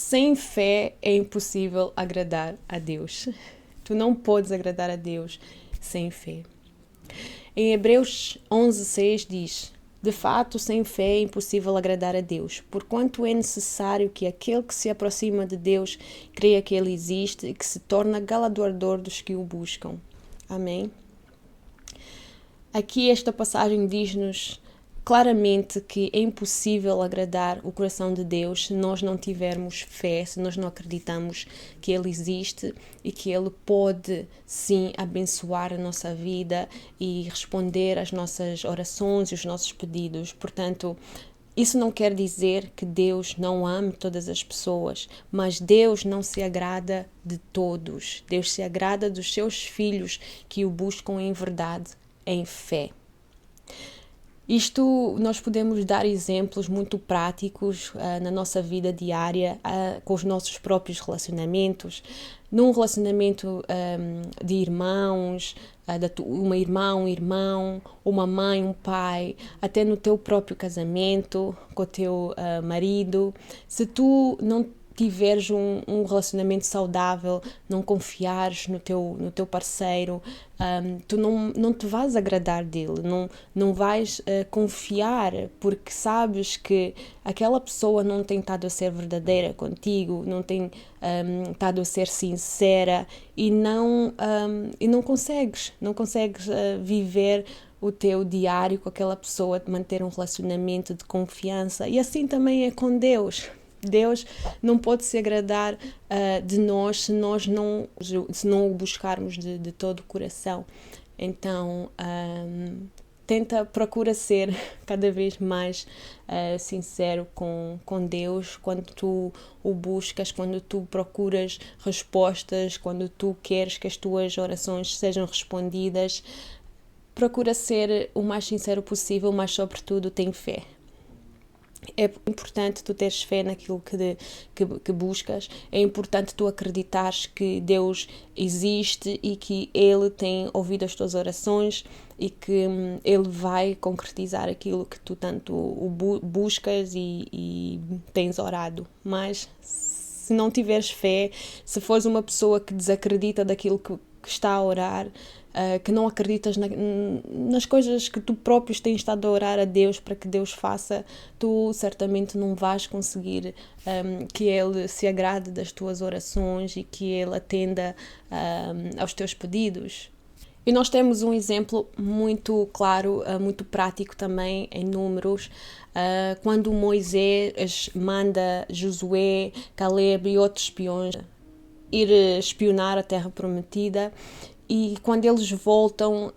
Sem fé é impossível agradar a Deus. Tu não podes agradar a Deus sem fé. Em Hebreus 11:6 diz: de fato, sem fé é impossível agradar a Deus, porquanto é necessário que aquele que se aproxima de Deus creia que Ele existe e que se torna galardoador dos que o buscam. Amém? Aqui esta passagem diz-nos claramente que é impossível agradar o coração de Deus se nós não tivermos fé, se nós não acreditamos que Ele existe e que Ele pode, sim, abençoar a nossa vida e responder às nossas orações e os nossos pedidos. Portanto, isso não quer dizer que Deus não ame todas as pessoas, mas Deus não se agrada de todos. Deus se agrada dos seus filhos que o buscam em verdade, em fé. Isto, nós podemos dar exemplos muito práticos na nossa vida diária, com os nossos próprios relacionamentos. Num relacionamento de irmãos, uma irmã, um irmão, uma mãe, um pai, até no teu próprio casamento, com o teu marido. Se tu não tiveres um relacionamento saudável, não confiares no teu parceiro, tu não te vais agradar dele, não vais confiar, porque sabes que aquela pessoa não tem estado a ser verdadeira contigo, não tem estado a ser sincera e não consegues viver o teu diário com aquela pessoa, de manter um relacionamento de confiança. E assim também é com Deus. Deus não pode se agradar de nós se não o buscarmos de todo o coração. Então, procura ser cada vez mais sincero com Deus quando tu o buscas, quando tu procuras respostas, quando tu queres que as tuas orações sejam respondidas. Procura ser o mais sincero possível, mas sobretudo tem fé. É importante tu teres fé naquilo que buscas, é importante tu acreditares que Deus existe e que Ele tem ouvido as tuas orações e que Ele vai concretizar aquilo que tu tanto buscas e tens orado. Mas se não tiveres fé, se fores uma pessoa que desacredita daquilo que está a orar, que não acreditas nas coisas que tu próprios tens estado a orar a Deus para que Deus faça, tu certamente não vais conseguir que Ele se agrade das tuas orações e que Ele atenda aos teus pedidos. E nós temos um exemplo muito claro, muito prático também em Números, quando Moisés manda Josué, Caleb e outros espiões ir espionar a Terra Prometida. E quando eles voltam,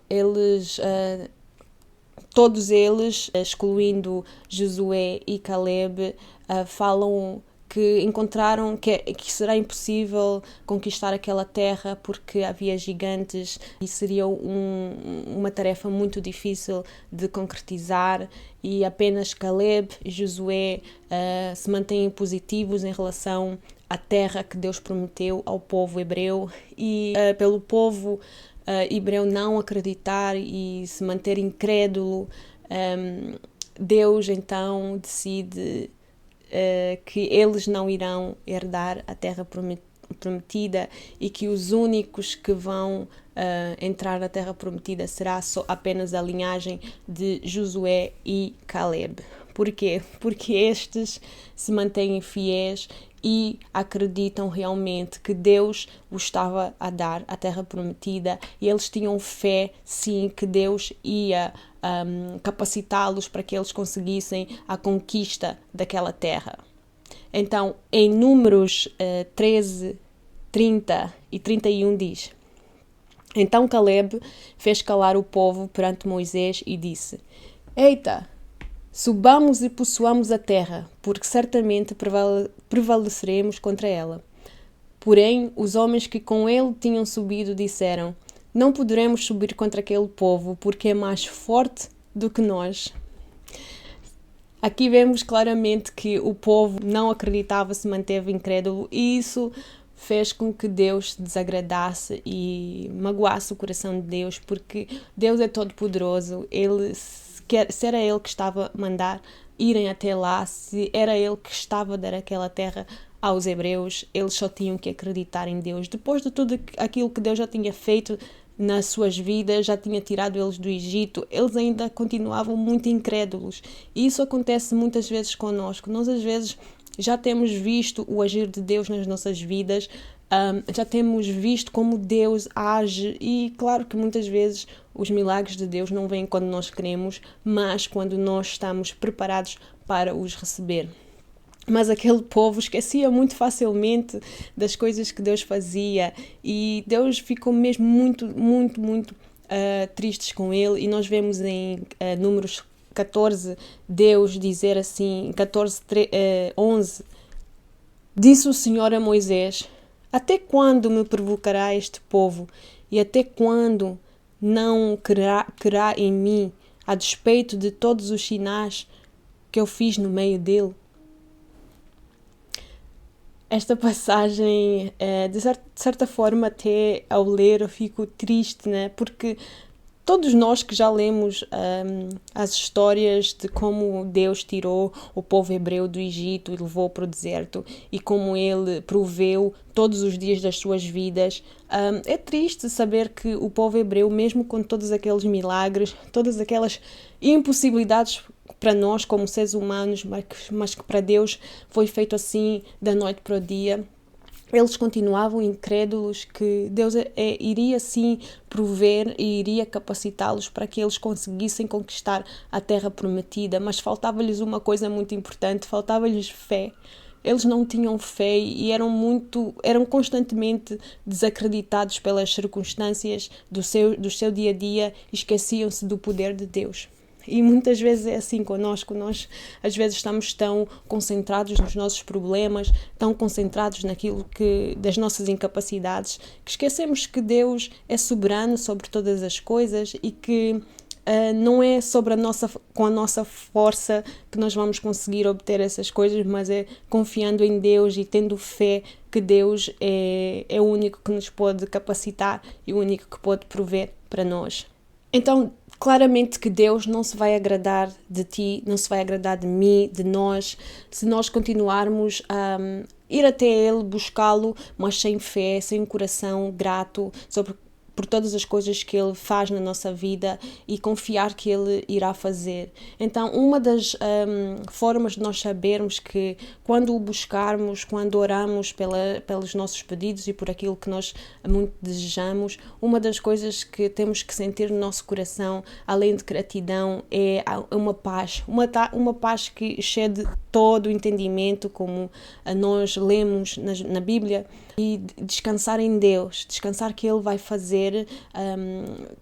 todos eles, excluindo Josué e Caleb, falam que encontraram que será impossível conquistar aquela terra porque havia gigantes e seria uma tarefa muito difícil de concretizar, e apenas Caleb e Josué se mantêm positivos em relação a terra que Deus prometeu ao povo hebreu, e pelo povo hebreu não acreditar e se manter incrédulo, Deus então decide que eles não irão herdar a terra prometida e que os únicos que vão entrar na terra prometida será apenas a linhagem de Josué e Caleb. Porquê? Porque estes se mantêm fiéis e acreditam realmente que Deus os estava a dar a terra prometida, e eles tinham fé, sim, que Deus ia capacitá-los para que eles conseguissem a conquista daquela terra. Então, em Números 13, 30 e 31 diz: então Caleb fez calar o povo perante Moisés e disse: eita, subamos e possuamos a terra, porque certamente prevaleceremos contra ela. Porém, os homens que com ele tinham subido disseram: não poderemos subir contra aquele povo, porque é mais forte do que nós. Aqui vemos claramente que o povo não acreditava, se manteve incrédulo, e isso fez com que Deus se desagradasse e magoasse o coração de Deus, porque Deus é todo poderoso. Se era Ele que estava a mandar irem até lá, se era Ele que estava a dar aquela terra aos hebreus, eles só tinham que acreditar em Deus. Depois de tudo aquilo que Deus já tinha feito nas suas vidas, já tinha tirado eles do Egito, eles ainda continuavam muito incrédulos. E isso acontece muitas vezes connosco. Nós, às vezes, já temos visto o agir de Deus nas nossas vidas, já temos visto como Deus age, e claro que muitas vezes os milagres de Deus não vêm quando nós queremos, mas quando nós estamos preparados para os receber. Mas aquele povo esquecia muito facilmente das coisas que Deus fazia, e Deus ficou mesmo muito tristes com ele. E nós vemos em Números 14, Deus dizer assim, 11, disse o Senhor a Moisés: até quando me provocará este povo? E até quando não crerá em mim, a despeito de todos os sinais que eu fiz no meio dele? Esta passagem, de certa forma, até ao ler eu fico triste, né? Porque todos nós que já lemos as histórias de como Deus tirou o povo hebreu do Egito e levou para o deserto, e como ele proveu todos os dias das suas vidas, é triste saber que o povo hebreu, mesmo com todos aqueles milagres, todas aquelas impossibilidades para nós como seres humanos, mas que para Deus foi feito assim da noite para o dia, eles continuavam incrédulos que Deus iria sim prover e iria capacitá-los para que eles conseguissem conquistar a terra prometida. Mas faltava-lhes uma coisa muito importante: faltava-lhes fé. Eles não tinham fé e eram constantemente desacreditados pelas circunstâncias do seu dia a dia, e esqueciam-se do poder de Deus. E muitas vezes é assim connosco. Nós às vezes estamos tão concentrados nos nossos problemas, tão concentrados das nossas incapacidades, que esquecemos que Deus é soberano sobre todas as coisas, e que não é com a nossa força que nós vamos conseguir obter essas coisas, mas é confiando em Deus e tendo fé que Deus é o único que nos pode capacitar e o único que pode prover para nós. Então, claramente que Deus não se vai agradar de ti, não se vai agradar de mim, de nós, se nós continuarmos a ir até Ele, buscá-lo, mas sem fé, sem um coração grato por todas as coisas que Ele faz na nossa vida, e confiar que Ele irá fazer. Então, uma das formas de nós sabermos que, quando o buscarmos, quando oramos pelos nossos pedidos e por aquilo que nós muito desejamos, uma das coisas que temos que sentir no nosso coração, além de gratidão, é uma paz. Uma paz que excede todo o entendimento, como nós lemos na Bíblia, e descansar em Deus, descansar que Ele vai fazer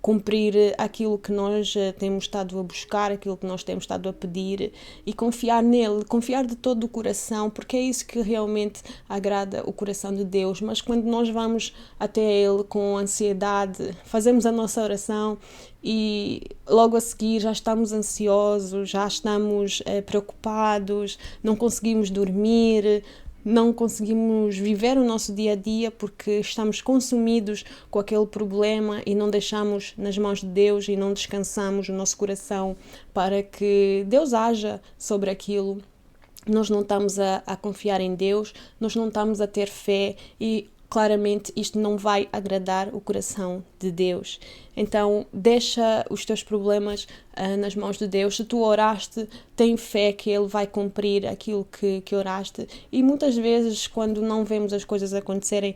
cumprir aquilo que nós temos estado a buscar, aquilo que nós temos estado a pedir, e confiar nele, confiar de todo o coração, porque é isso que realmente agrada o coração de Deus. Mas quando nós vamos até Ele com ansiedade, fazemos a nossa oração e logo a seguir já estamos ansiosos, já estamos preocupados, não conseguimos dormir, não conseguimos viver o nosso dia a dia porque estamos consumidos com aquele problema e não deixamos nas mãos de Deus e não descansamos o nosso coração para que Deus haja sobre aquilo. Nós não estamos a confiar em Deus, nós não estamos a ter fé, e claramente isto não vai agradar o coração de Deus. Então deixa os teus problemas nas mãos de Deus. Se tu oraste, tem fé que Ele vai cumprir aquilo que oraste. E muitas vezes, quando não vemos as coisas acontecerem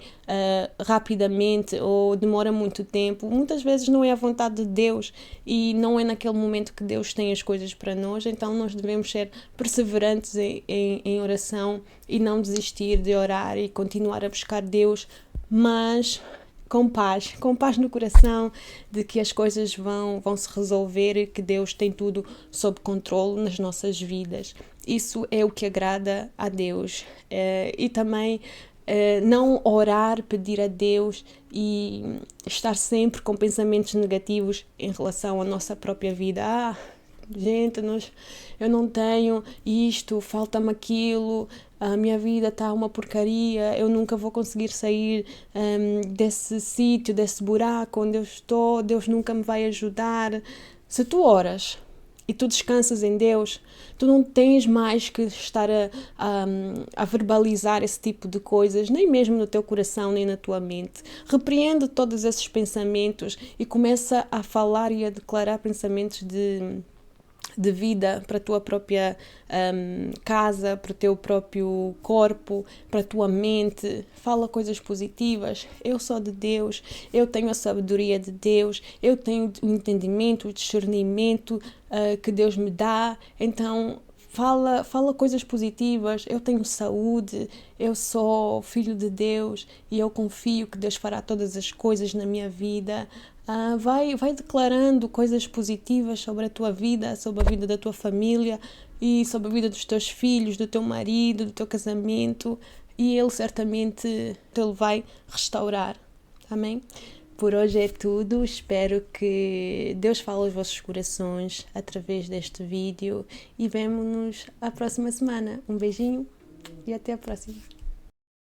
rapidamente ou demora muito tempo, muitas vezes não é a vontade de Deus e não é naquele momento que Deus tem as coisas para nós. Então nós devemos ser perseverantes em oração e não desistir de orar e continuar a buscar Deus, mas com paz no coração, de que as coisas vão se resolver e que Deus tem tudo sob controle nas nossas vidas. Isso é o que agrada a Deus. E também não orar, pedir a Deus e estar sempre com pensamentos negativos em relação à nossa própria vida. Gente, eu não tenho isto, falta-me aquilo, a minha vida está uma porcaria, eu nunca vou conseguir sair desse sítio, desse buraco onde eu estou, Deus nunca me vai ajudar. Se tu oras e tu descansas em Deus, tu não tens mais que estar a verbalizar esse tipo de coisas, nem mesmo no teu coração, nem na tua mente. Repreende todos esses pensamentos e começa a falar e a declarar pensamentos de vida para a tua própria casa, para o teu próprio corpo, para a tua mente. Fala coisas positivas. Eu sou de Deus, eu tenho a sabedoria de Deus, eu tenho o entendimento, o discernimento que Deus me dá. Então, fala coisas positivas. Eu tenho saúde, eu sou filho de Deus e eu confio que Deus fará todas as coisas na minha vida. Vai declarando coisas positivas sobre a tua vida, sobre a vida da tua família e sobre a vida dos teus filhos, do teu marido, do teu casamento, e Ele certamente Ele vai restaurar. Amém? Por hoje é tudo. Espero que Deus fale aos vossos corações através deste vídeo e vemo-nos à próxima semana. Um beijinho e até a próxima.